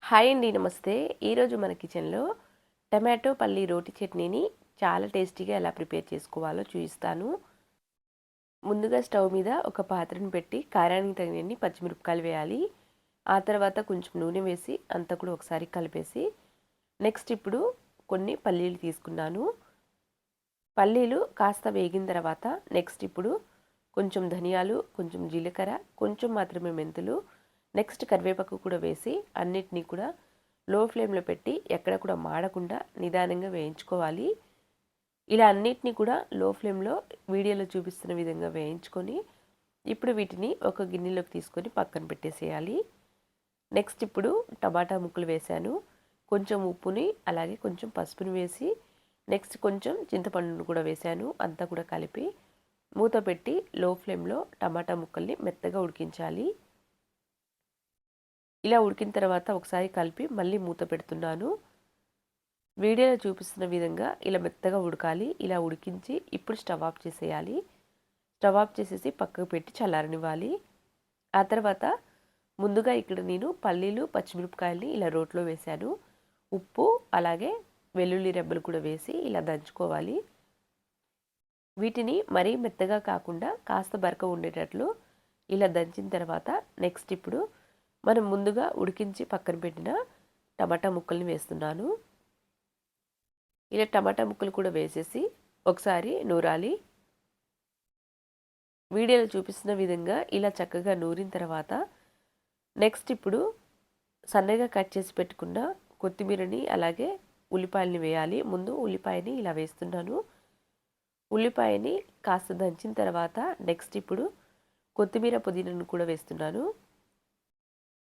Hi అండి, నమస్తే. ఈరోజు మన కిచెన్లో టమాటో పల్లి రోటి చట్నీని చాలా టేస్టీగా ఎలా ప్రిపేర్ చేసుకోవాలో చూపిస్తాను. ముందుగా స్టవ్ మీద ఒక పాత్రను పెట్టి కారానికి తగినన్ని పచ్చిమిరపకాయలు వేయాలి. ఆ తర్వాత కొంచెం నూనె వేసి అంతా కూడా ఒకసారి కలిపేసి నెక్స్ట్ ఇప్పుడు కొన్ని పల్లీలు తీసుకున్నాను. పల్లీలు కాస్త వేగిన తర్వాత నెక్స్ట్ ఇప్పుడు కొంచెం ధనియాలు, కొంచెం జీలకర్ర, కొంచెం మాత్రమే మెంతులు, నెక్స్ట్ కరివేపాకు కూడా వేసి అన్నిటినీ కూడా లో ఫ్లేమ్లో పెట్టి ఎక్కడ కూడా మాడకుండా నిదానంగా వేయించుకోవాలి. ఇలా అన్నిటినీ కూడా లో ఫ్లేమ్లో వీడియోలో చూపిస్తున్న విధంగా వేయించుకొని ఇప్పుడు వీటిని ఒక గిన్నెలోకి తీసుకొని పక్కన పెట్టేసేయాలి. నెక్స్ట్ ఇప్పుడు టమాటా ముక్కలు వేశాను. కొంచెం ఉప్పుని అలాగే కొంచెం పసుపుని వేసి నెక్స్ట్ కొంచెం చింతపండును కూడా వేశాను. అంతా కూడా కలిపి మూత పెట్టి లో ఫ్లేమ్లో టమాటా ముక్కల్ని మెత్తగా ఉడికించాలి. ఇలా ఉడికిన తర్వాత ఒకసారి కలిపి మళ్ళీ మూత పెడుతున్నాను. వీడియోలో చూపిస్తున్న విధంగా ఇలా మెత్తగా ఉడకాలి. ఇలా ఉడికించి ఇప్పుడు స్టవ్ ఆఫ్ చేసేయాలి. స్టవ్ ఆఫ్ చేసేసి పక్కకు పెట్టి చల్లారనివ్వాలి. ఆ తర్వాత ముందుగా ఇక్కడ నేను పల్లీలు, పచ్చిమిరపకాయల్ని ఇలా రోట్లో వేశాను. ఉప్పు అలాగే వెల్లుల్లి రెబ్బలు కూడా వేసి ఇలా దంచుకోవాలి. వీటిని మరీ మెత్తగా కాకుండా కాస్త బరక ఉండేటట్లు ఇలా దంచిన తర్వాత నెక్స్ట్ ఇప్పుడు మనం ముందుగా ఉడికించి పక్కన పెట్టిన టమాటా ముక్కల్ని వేస్తున్నాను. ఇలా టమాటా ముక్కలు కూడా వేసేసి ఒకసారి నూరాలి. వీడియోలో చూపిస్తున్న విధంగా ఇలా చక్కగా నూరిన తర్వాత నెక్స్ట్ ఇప్పుడు సన్నగా కట్ చేసి పెట్టుకున్న కొత్తిమీరని అలాగే ఉల్లిపాయలని వేయాలి. ముందు ఉల్లిపాయని ఇలా వేస్తున్నాను. ఉల్లిపాయని కాస్త దంచిన తర్వాత నెక్స్ట్ ఇప్పుడు కొత్తిమీర, పుదీనాను కూడా వేస్తున్నాను.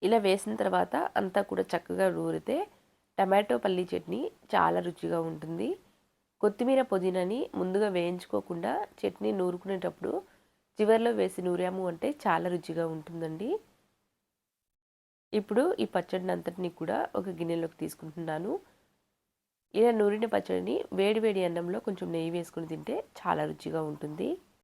ఇలా వేసిన తర్వాత అంతా కూడా చక్కగా నూరితే టమాటో పల్లీ చట్నీ చాలా రుచిగా ఉంటుంది. కొత్తిమీర, పుదీనాని ముందుగా వేయించుకోకుండా చట్నీ నూరుకునేటప్పుడు చివరిలో వేసి నూరాము అంటే చాలా రుచిగా ఉంటుందండి. ఇప్పుడు ఈ పచ్చడిని అంతటినీ కూడా ఒక గిన్నెలోకి తీసుకుంటున్నాను. ఇలా నూరిన పచ్చడిని వేడి వేడి అన్నంలో కొంచెం నెయ్యి వేసుకుని తింటే చాలా రుచిగా ఉంటుంది.